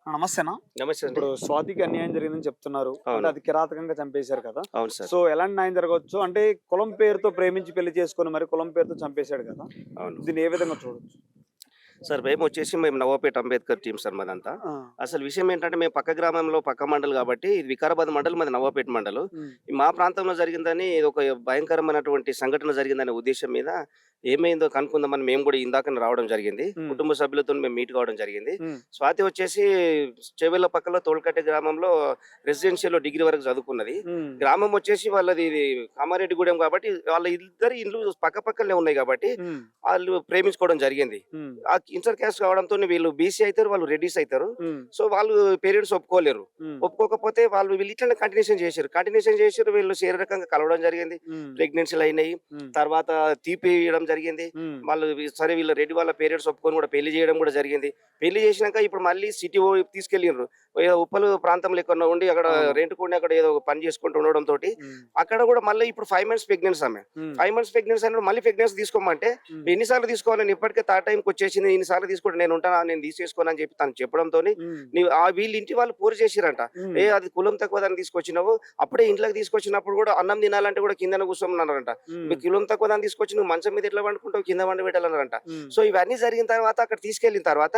నమస్తేనా. నమస్తే అండి. ఇప్పుడు స్వాతికి అన్యాయం జరిగిందని చెప్తున్నారు. అంటే అవును. అది కిరాతకంగా చంపేశారు కదా. అవును సార్. సో ఎలాంటి న్యాయం జరగవచ్చు? అంటే కులం పేరుతో ప్రేమించి పెళ్లి చేసుకొని మరి కులం పేరుతో చంపేశాడు కదా. అవును. దీన్ని ఏ విధంగా చూడొచ్చు? సార్ మేము నవాపేట అంబేద్కర్ టీమ్ సార్ మాదంతా. ఆ! అసలు విషయం ఏంటంటే మేము పక్క గ్రామంలో పక్క మండల్ కాబట్టి ఇది వికారాబాద్ మండల్, మాది నవాపేట మండలు. హ్మ్. మా ప్రాంతంలో జరిగిందని ఇదొక భయంకరమైనటువంటి సంఘటన జరిగిందనే ఉద్దేశ్యం మీద ఏమైందో కనుక్కుందామని మేము కూడా ఇందాకనే రావడం జరిగింది. హ్మ్. కుటుంబ సభ్యులతోని మేము మీట్ కావడం జరిగింది. హ్మ్. స్వాతి వచ్చేసి చెవెళ్ళ పక్కలో తోల్కట్టే గ్రామంలో రెసిడెన్షియల్‌లో డిగ్రీ వరకు చదువుకున్నది. హ్మ్. గ్రామం వచ్చేసి వాళ్ళది ఇది కామారెడ్డిగూడెం కాబట్టి వాళ్ళ ఇద్దరి ఇండ్లు పక్కపక్కనే ఉన్నాయి కాబట్టి హ్మ్. ఆళ్ళు ప్రేమించుకోవడం జరిగింది. హ్మ్. ఆ ఇంటర్ క్యాస్ట్ కావడంతోని వీళ్ళు బీసీ అయితారు, వాళ్ళు రెడ్డిస్ అయితారు. హ్మ్. సో, వాళ్ళు పేరెంట్స్ ఒప్పుకోలేరు. హ్మ్. ఒప్పుకోకపోతే వీళ్ళు ఇట్లనే కంటిన్యూషన్ చేసిర్రు. వీళ్ళు శారీరకంగా కలవడం జరిగింది. హ్మ్. ప్రెగ్నెన్సీలయినాయి. హ్మ్. తర్వాత తీపియడం జరిగింది. హ్మ్. వాళ్ళు సరే వీళ్ళు రెడ్డి వాళ్ళ పేరెంట్స్ ఒప్పుకొని కూడా పెళ్లి చేయడం కూడా జరిగింది. పెళ్లి చేసినాక ఇప్పుడు మళ్ళీ సిటీ తీసుకెళ్ళిండ్రు. ఏదో ఉప్పల్ ప్రాంతంలో ఎక్కడనో ఉండి అక్కడ అవును. రెంట్‌కుండి అక్కడ ఏదో పని చేసుకుంటూ ఉండడంతోటి హ్మ్. అక్కడ కూడా మళ్ళీ ఇప్పుడు 5 మంత్స్ ప్రెగ్నెన్సీ ఆమె. హ్మ్. 5 మంత్స్ ప్రెగ్నెన్సీ అన్నప్పుడు మళ్ళీ ప్రెగ్నెన్సీ తీసుకోమంటే హ్మ్. ఎన్ని సార్లు తీసుకోవాలి? నేను ఇప్పటికే థర్డ్ టైమ్‌కొచ్చేసింది. ఇన్ని సార్లు తీసుకుంటే నేను ఉంటానా? నేను తీసేసుకోను అని చెప్పి తను చెప్పడంతోని హ్మ్. వీళ్ళ ఇంటి వాళ్ళు ఫోర్స్ చేసిర్రంట. హ్మ్. అది కులం తక్కువదాన్ని తీసుకొచ్చినావు. అప్పుడే ఇంట్లోకి తీసుకొచ్చినప్పుడు కూడా అన్నం తినాలంటే కూడా కిందన కూర్చోమన్నారంట. హ్మ్. మీ కులం తక్కువ దాన్ని తీసుకొచ్చి నువ్వు మంచం మీద ఎట్లా పండుకుంటావు? కింద పండబెట్టాలన్నారంట. హ్మ్. సో ఇవన్నీ జరిగిన తర్వాత అక్కడ తీసుకెళ్ళిన తర్వాత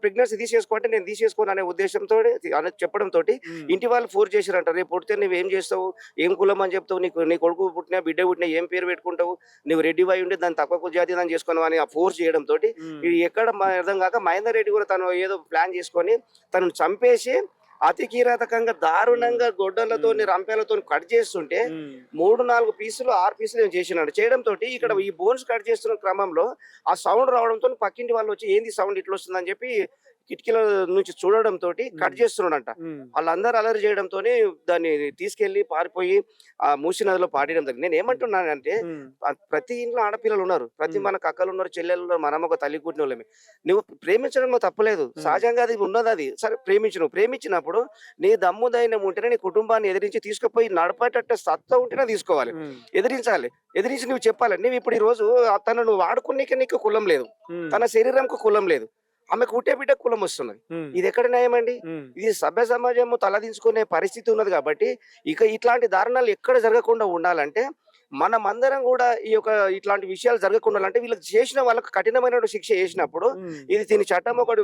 ప్రెగ్నెన్సీ తీసేసుకో అంటే నేను తీసేసుకోను అనే ఉద్దేశంతోటి అని చెప్పడంతోటి హ్మ్. ఇంటి వాళ్ళు ఫోర్స్ చేసిరంట. రేపు పుడితే నువ్వేం చేస్తావు? ఏం కులం అని చెప్తావు? నీ కొడుకు పుట్టినా, బిడ్డ పుట్టినా ఏం పేరు పెట్టుకుంటావు? నువ్వు రెడ్డివై ఉండి దాన్ని తక్కువ జాతి దాన్ని చేసుకున్నావు అని ఆ ఫోర్స్ చేయడంతోటి హ్మ్. ఇది ఎక్కడ అర్థం కాక మహేందర్ రెడ్డి కూడా తను ఏదో ప్లాన్ చేసుకొని తనను చంపేసి అతి కిరాతకంగా హ్మ్. దారుణంగా గొడ్డలతోని హ్మ్. రంపేలతోని కట్ చేస్తుంటే హ్మ్. 3, 4 పీసులు 6 పీసులు ఏమో చేసినాడు. చేయడంతోటి ఇక్కడ హ్మ్. ఈ బోన్స్ కట్ చేస్తున్న క్రమంలో ఆ సౌండ్ రావడంతో పక్కింటి వాళ్ళు వచ్చి ఏంది సౌండ్ ఇట్లా వస్తుందని చెప్పి కిటికీల నుంచి చూడడంతోటి కట్ హ్మ్. చేస్తున్నాడంట. హ్మ్. వాళ్ళందరూ అల్లరి చేయడంతోని దాన్ని తీసుకెళ్ళి పారిపోయి ఆ మూసీ నదిలో పాడేయడం జరిగింది. హ్మ్. నేనేమంటున్నానంటే హ్మ్. ప్రతి ఇంట్లో ఆడపిల్లలు ఉన్నారు. ప్రతి హ్మ్. మనకు అక్కలున్నారు, చెల్లెలున్నారు, మనం ఒక తల్లి కూడినోళ్ళమే. నువ్వు ప్రేమించడంలో తప్పులేదు. హ్మ్. సహజంగా అది ఉన్నదది. సరే ప్రేమించినప్పుడు నీ దమ్ము ధైర్యం ఉంటేనే నీ కుటుంబాన్ని ఎదిరించి తీసుకుపోయి నడపేటట్టు సత్తా ఉంటేనే తీసుకోవాలి. హ్మ్. ఎదిరించాలి. ఎదిరించి నువ్వు చెప్పాలి. నువ్విప్పుడు ఈరోజు తనను వాడుకునేకే నీకు కులం లేదు. హ్మ్. తన శరీరంకు కులం లేదు. ఆమెకు పుట్టే బిడ్డకు కులం వస్తున్నది. హ్మ్. ఇదెక్కడ న్యాయమండి? హ్మ్. ఇది సభ్య సమాజము తలదించుకునే పరిస్థితి ఉన్నది కాబట్టి, ఇక ఇట్లాంటి దారుణాలు ఎక్కడ జరగకుండా ఉండాలంటే, మనమందరం గూడా ఈ యొక్క ఇట్లాంటి విషయాలు జరగకుండా ఉండాలంటే, వీళ్ళకి చేసిన వాళ్ళకి కఠినమైనటువంటి శిక్ష ఏసినప్పుడు, హ్మ్. ఇది దీని చట్టం ఒకటి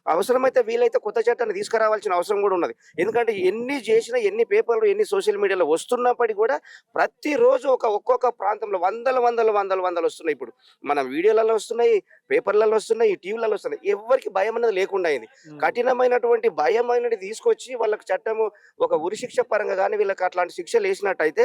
అవసరమైతే వీలైతే కొత్త చట్టాన్ని తీసుకురావాల్సిన అవసరం గూడా ఉన్నది. ఎందుకంటే ఎన్ని చేసినా, ఎన్ని పేపర్‌లు, ఎన్ని సోషల్ మీడియాలో వస్తున్నప్పటికి గూడా ప్రతిరోజు ఒక్కొక్క ప్రాంతంలో వందలు వస్తున్నాయి ఇప్పుడు. మన వీడియోలలో వస్తున్నాయి, పేపర్‌లలో వస్తున్నాయి, టీవీలలో వస్తున్నాయి. ఎవ్వరికీ భయం అనేది లేకుండా అయింది. హ్మ్. కఠినమైనటువంటి భయం అనేది తీసుకొచ్చి వాళ్ళకి చట్టము ఒక ఉరిశిక్ష పరంగా గాని వీళ్ళకి అట్లాంటి శిక్షలు ఏసినట్టయితే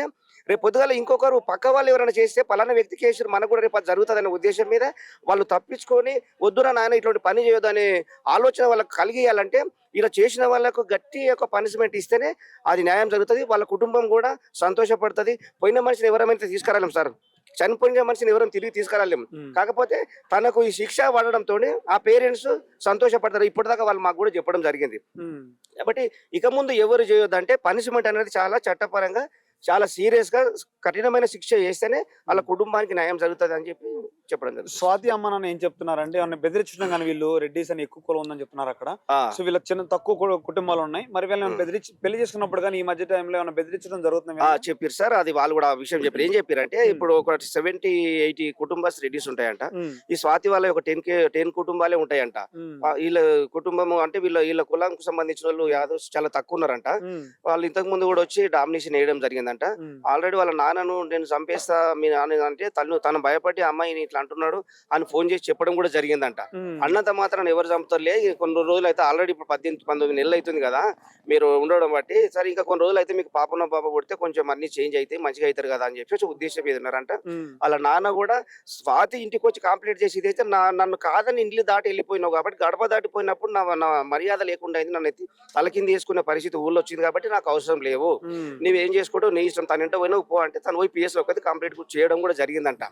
రేపు పొద్దుగాల ఇంకొకరు పక్క వాళ్ళు ఎవరైనా చేస్తే పలానా వ్యక్తికి ఏసిర్రు మనకు కూడా రేపు అది జరుగుతదనే ఉద్దేశం మీద వాళ్ళు తప్పించుకొని వద్దురా నాయన ఇట్లాంటి పని చేయొద్దనే ఆలోచన వాళ్ళకి కలిగియాలంటే ఇలా చేసిన వాళ్ళకు గట్టి ఒక పనిష్మెంట్ ఇస్తేనే అది న్యాయం జరుగుతది. వాళ్ళ కుటుంబం కూడా సంతోషపడతది. పోయిన మనిషిని ఎవరమైతే తీసుకురాలేం సార్. చనిపోయిన మనిషిని ఎవరం తిరిగి తీసుకురాలేము. హ్మ్. కాకపోతే తనకు ఈ శిక్ష పడడంతోని ఆ పేరెంట్స్ సంతోషపడతారు. ఇప్పటిదాకా వాళ్ళు మాకు గూడా చెప్పడం జరిగింది. హ్మ్. కాబట్టి ఇక ముందు ఎవరు చేయొద్దంటే పనిష్మెంట్ అనేది చాలా చట్టపరంగా చాలా సీరియస్‌గా కఠినమైన శిక్ష ఏస్తేనే ఆళ్ళ హ్మ్. కుటుంబానికి న్యాయం జరుగుతదని చెప్పి చెప్పడం జరుగుతుంది. స్వాతి అమ్మ నాన్న ఏం చెప్తున్నారంటే ఏమన్నా బెదిరించడం గాని వీళ్ళు రెడ్డీస్ అని ఎక్కువ కులం ఉందని చెప్తున్నారు అక్కడ. ఆ! సో వీళ్ళకి చిన్న తక్కువ కుటుంబాలు ఉన్నాయి. మరి వీళ్ళని ఏమైనా హ్మ్. బెదిరించి పెళ్లి చేసుకున్నప్పుడు గాని ఈ మధ్య టైంలో ఏమైనా బెదిరించడం జరుగుతుందా ఆ! వీళ్ళని? చెప్పిర్రు సార్. అది వాళ్ళు గూడా ఆ విషయం చెప్పిర్రు. ఏం చెప్పిర్రంటే, హ్మ్. ఇప్పుడు ఒక 70, 80 కుటుంబస్ రెడ్డీస్ ఉంటాయంట. హ్మ్. ఈ స్వాతి వాళ్ళయి ఒక 10 కుటుంబాలే ఉంటాయంట. హ్మ్. ఈళ్ళ కుటుంబము అంటే వీళ్ళ కులానికి సంబంధించినోళ్ళు యాదవ్స్ చాలా తక్కువున్నారంట. హ్మ్. వాళ్ళు ఇంతకు ముందు గూడా వచ్చి డామినేషన్ ఏయడం జరిగిందంట. హ్మ్. ఆల్రెడీ వాళ్ళ నాన్నను నేను చంపేస్తా మీ నాన్న అంటే తను భయపడి అమ్మాయిని ఇట్లా అంటున్నాడు అని ఫోను చేసి చెప్పడం గూడా జరిగిందంట. హ్మ్. అన్నంత మాత్రాన ఎవరు చంపుతారులే కొన్ని రోజులైతే ఆల్రెడీ ఇప్పుడు 18, 19 నెలలైతుంది గదా! మీరు ఉండడం బట్టి, సరే ఇంకా కొన్ని రోజులైతే మీకు పాపనో, బాబో పుడితే కొంచెం అన్నీ చేంజ్ అయితాయి. మంచిగా అయితారు గదా! అని చెప్పేసి ఉద్దేశం మీద ఉన్నారంట. హ్మ్. ఆళ్ళ నాన్న గూడా స్వాతి ఇంటికొచ్చి కంప్లెయింట్ చేసి ఇదైతే నన్ను కాదని ఇల్లు దాటి ఎళ్ళిపోయినావు కాబట్టి గడప దాటిపోయినప్పుడు నా నా మర్యాద లేకుండా అయింది. నన్నెత్తి తల కిందేసుకునే పరిస్థితి ఊళ్ళో వచ్చింది కాబట్టి నాకు అవసరం లేవు. హ్మ్. నువ్వేం చేసుకుంటావో నీ ఇష్టం. తన ఇంట పోయినావు పో అంటే తను పోయి పీఎస్‌లోకైతే కంప్లెయింట్ కూడా చేయడం గూడా జరిగిందంట.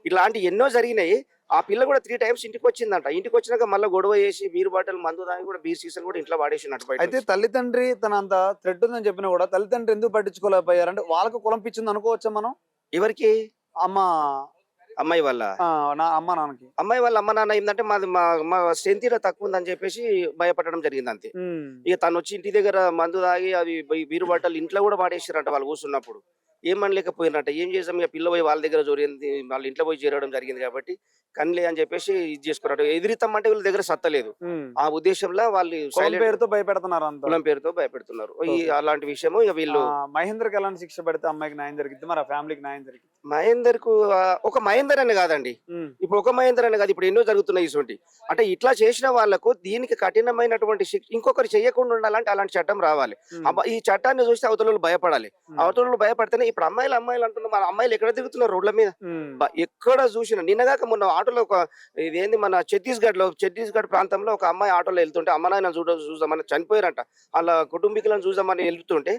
ఇట్లాంటియి ఎన్నో జరిగినాయి. ఆ పిల్ల గూడా 3 టైమ్స్ ఇంటికొచ్చిందంట. ఇంటికొచ్చినాక మళ్ళా గొడవ చేసి బీర్ బాటిల్ మందు తాగి గూడా బీర్ సీసాలు గూడా ఇంట్లో పడేసిండంట బయట అయితే నుంచి. తల్లితండ్రి తనంత థ్రెట్ ఉందని చెప్పినా గూడా తల్లితండ్రి ఎందుకు పట్టించుకోలేకపోయారు? అంటే వాళ్ళకి కులం పిచ్చింది అనుకోవచ్చా మనం? ఎవరికి? అమ్మ అమ్మాయి వాళ్ళ నా అమ్మ నాన్నకి. అమ్మాయి వాళ్ళ అమ్మ నాన్న ఏంటంటే మాది మా మా స్ట్రెంత్ ఈడ తక్కువ ఉందని చెప్పేసి భయపడడం జరిగింది అంతే. ఇక తను వచ్చి ఇంటి దగ్గర మందు తాగి అవి బీరు బట్టలు ఇంట్లో కూడా పాడేసారంట వాళ్ళు కూర్చున్నప్పుడు. ఏమనలేకపోయినట్ట. ఏం చేసాం ఇక పిల్ల పోయి వాళ్ళ దగ్గర జోరింది, వాళ్ళ ఇంట్లో పోయి చేరడం జరిగింది కాబట్టి కనిలే అని చెప్పేసి ఇది చేసుకున్నట్టు. ఎదిరిస్తామంటే వీళ్ళ దగ్గర సత్తలేదు. ఆ ఉద్దేశంలో వాళ్ళు కులం పేరుతో భయపెడుతున్నారు అంతా. కులం పేరుతో భయపెడుతున్నారు. ఈ అలాంటి విషయము ఇక వీళ్ళు మహేందర్కి ఎలాంటి శిక్ష పెడితే అమ్మాయికి న్యాయం జరిగింది, మరి ఆ ఫ్యామిలీకి న్యాయం జరిగింది? మహేందర్ కు ఒక మహేందర్ అని కాదండి, ఇప్పుడు ఒక మహేందర్ అని కాదు, ఇప్పుడు ఎన్నో జరుగుతున్నాయి ఇటువంటి. అంటే ఇట్లా చేసిన వాళ్ళకు దీనికి కఠినమైనటువంటి శిక్ష ఇంకొకరు చేయకుండా ఉండాలంటే అలాంటి చట్టం రావాలి. ఈ చట్టాన్ని చూస్తే అవతల భయపడాలి. అవతల భయపడితేనే ఇప్పుడు అమ్మాయిలు అంటున్నారు. మన అమ్మాయిలు ఎక్కడ తిరుగుతున్నారు రోడ్ల మీద? ఎక్కడ చూసినా నిన్నగాక మొన్న ఆటోలో ఒక ఇదేంది మన ఛత్తీస్గఢ్ ప్రాంతంలో ఒక అమ్మాయి ఆటోలో వెళ్తుంటే అమ్మ నాయన చూద్దామని చనిపోయారంట. వాళ్ళ కుటుంబీకులను చూద్దామని వెళ్తుంటే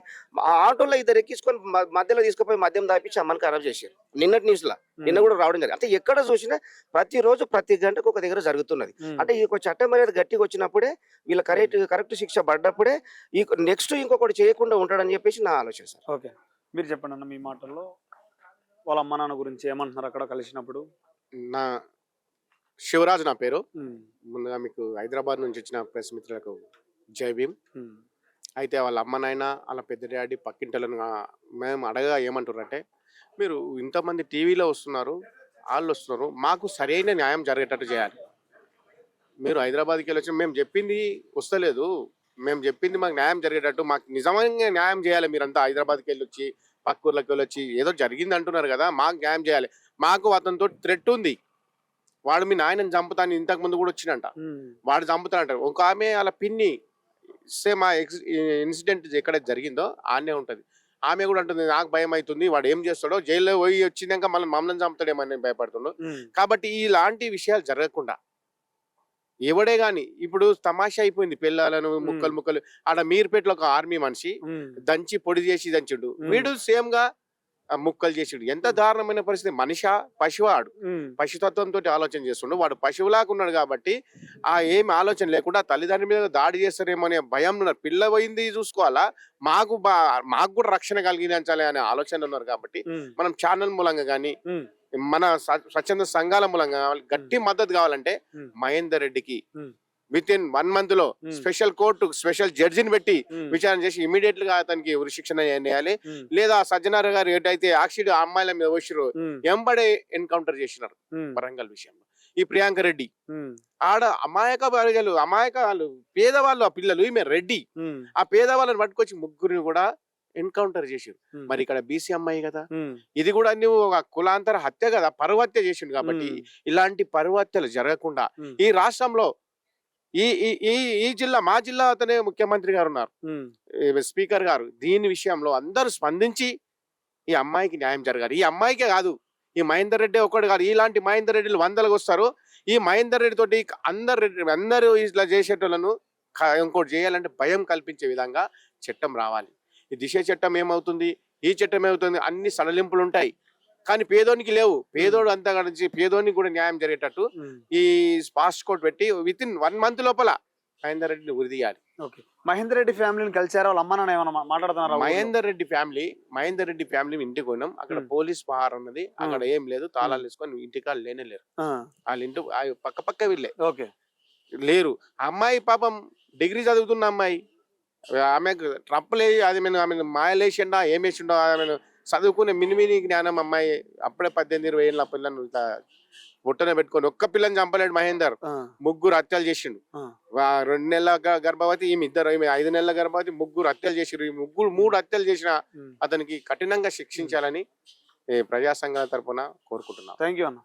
ఆ ఆటోలో ఇద్దరు ఎక్కించుకొని మధ్యలో తీసుకుపోయి మద్యం దాపించి అమ్మని ఖరాబ్ చేశారు. నిన్నటి న్యూస్ లా నిన్న కూడా రావడం జరిగింది. అంటే ఎక్కడ చూసినా ప్రతిరోజు ప్రతి గంటకు ఒక దగ్గర జరుగుతున్నది. అంటే ఈ చట్టం అనేది గట్టిగా వచ్చినప్పుడే వీళ్ళ కరెక్ట్ శిక్ష పడ్డప్పుడే ఈ నెక్స్ట్ ఇంకొకటి చేయకుండా ఉంటాడని చెప్పేసి నా ఆలోచన సార్. ఓకే, మీరు చెప్పండి అన్న మీ మాటల్లో వాళ్ళ అమ్మ నాన్న గురించి ఏమంటున్నారు అక్కడ కలిసినప్పుడు? నా శివరాజ్ నా పేరు. ముందుగా మీకు హైదరాబాద్ నుంచి వచ్చిన ప్రెస్ మిత్రులకు జై భీమ్. అయితే వాళ్ళ అమ్మ నాయన వాళ్ళ పెద్ద డాడీ పక్కింటలను మేము అడగా ఏమంటారంటే, మీరు ఇంతమంది టీవీలో వస్తున్నారు, వాళ్ళు వస్తున్నారు, మాకు సరైన న్యాయం జరిగేటట్టు చేయాలి. మీరు హైదరాబాద్కి వెళ్ళి వచ్చి మేము చెప్పింది వస్తలేదు, మేము చెప్పింది మాకు న్యాయం జరిగేటట్టు మాకు నిజంగా న్యాయం చేయాలి. మీరంతా హైదరాబాద్కి వెళ్ళి వచ్చి పక్క ఊర్లోకి వెళ్ళి వచ్చి ఏదో జరిగింది అంటున్నారు కదా, మాకు న్యాయం చేయాలి. మాకు అతనితో థ్రెట్ ఉంది, వాడు మీ నాయనని చంపుతాను ఇంతకు ముందు కూడా వచ్చినంట, వాడు చంపుతానంటారు. ఒక ఆమె అలా పిన్ని సేమ్ ఆ ఇన్సిడెంట్ ఎక్కడ జరిగిందో ఆనే ఉంటది. ఆమె కూడా అంటుంది నాకు భయం అవుతుంది, వాడు ఏం చేస్తాడో, జైల్లో పోయి వచ్చినాక మమ్మల్ని చంపుతాడేమని భయపడుతున్నాడు. కాబట్టి ఇలాంటి విషయాలు జరగకుండా ఎవడే గాని, ఇప్పుడు తమాషా అయిపోయింది, పిల్లలను ముక్కలు ఆడ మీర్పేటలో ఒక ఆర్మీ మనిషి దంచి పొడి చేసి దంచుడు, వీడు సేమ్ గా ముక్కలు చేసిడు. ఎంత దారుణమైన పరిస్థితి. మనిషా పశువాడు, పశుతత్వంతో ఆలోచన చేస్తుండు. వాడు పశువులాగా ఉన్నాడు కాబట్టి ఆ ఏమి ఆలోచన లేకుండా తల్లిదండ్రుల మీద దాడి చేస్తారేమో అనే భయం ఉన్నారు. పిల్ల పోయింది చూసుకోవాలా, మాకు కూడా రక్షణ కలిగించాలి అనే ఆలోచన ఉన్నారు. కాబట్టి మనం ఛానల్ మూలంగా కానీ మన స్వచ్ఛంద సంఘాల మూలంగా గట్టి మద్దతు కావాలంటే మహేందర్ రెడ్డికి విత్ ఇన్ 1 month లో స్పెషల్ కోర్టు స్పెషల్ జడ్జిని పెట్టి విచారణ చేసి ఇమీడియట్ గా అతనికి ఉరిశిక్షణ చేయాలి. లేదా సజ్జనార్ గారు ఏదైతే యాక్సిడెంట్ అమ్మాయిల మీద వచ్చారో ఎంబడే ఎన్కౌంటర్ చేసినారు వరంగల్ విషయంలో. ఈ ప్రియాంక రెడ్డి ఆడ అమాయకాలు పేదవాళ్ళు, ఆ పిల్లలు, ఈమె రెడ్డి, ఆ పేదవాళ్ళని పట్టుకొచ్చి ముగ్గురిని కూడా ఎన్కౌంటర్ చేసారు. మరి ఇక్కడ బీసీ అమ్మాయి కదా, ఇది కూడా నువ్వు ఒక కులాంతర హత్య కదా, పరువు హత్య చేసిండు. కాబట్టి ఇలాంటి పరువు హత్యలు జరగకుండా ఈ రాష్ట్రంలో ఈ జిల్లా మా జిల్లా అతనే ముఖ్యమంత్రి గారు ఉన్నారు, స్పీకర్ గారు, దీని విషయంలో అందరూ స్పందించి ఈ అమ్మాయికి న్యాయం జరగాలి. ఈ అమ్మాయికే కాదు, ఈ మహేందర్ రెడ్డి ఒక్కడు కాదు, ఇలాంటి మహేందర్ రెడ్డిలు వందలకు వస్తారు. ఈ మహేందర్ రెడ్డి తోటి అందరూ ఇట్లా చేసేటోళ్ళను ఇంకోటి చేయాలంటే భయం కల్పించే విధంగా చట్టం రావాలి. ఈ దిశ చట్టం ఏమవుతుంది, ఈ చట్టం ఏమవుతుంది, అన్ని సడలింపులు ఉంటాయి కానీ పేదోనికి లేవు. పేదోడు అంతా కలిసి పేదోనికి కూడా న్యాయం జరిగేటట్టు ఈ ఫాస్ట్ కోర్ట్ పెట్టి విత్ ఇన్ 1 month లోపల మహేందర్ రెడ్డిని ఉరిదీయాలి. మహేందర్ రెడ్డి ఫ్యామిలీని కలిసారా? వాళ్ళ అమ్మ నాన్న ఏమన్నా మాట్లాడుతున్నారు? మహేందర్ రెడ్డి ఫ్యామిలీ ఇంటికి పోయినాం, అక్కడ పోలీస్ పహార్ ఉన్నది, అక్కడ ఏం లేదు, తాళాలు తీసుకొని ఇంటికి లేనే లేరు. వాళ్ళ ఇంటి పక్క వీళ్ళే లేరు. అమ్మాయి పాపం డిగ్రీ చదువుతున్న అమ్మాయి, ఆమె ట్రప్పులే ఆమె మాయలేసిండా ఏమేసిండో, ఆమెను చదువుకునే మినిమిని జ్ఞానం అమ్మాయి. అప్పుడే 18-20 ఏళ్ళ పిల్లను బుట్టనే పెట్టుకొని ఒక్క పిల్లని చంపలేడు మహేందర్. 3 హత్యలు చేసిండు. 2 నెలల గర్భవతి, ఈమె 5 నెలల గర్భవతి, 3 హత్యలు చేసిండు. ఈ 3 హత్యలు చేసిన అతనికి కఠినంగా శిక్షించాలని ప్రజా సంఘాల తరఫున కోరుకుంటున్నాం. థ్యాంక్ యూ అన్న.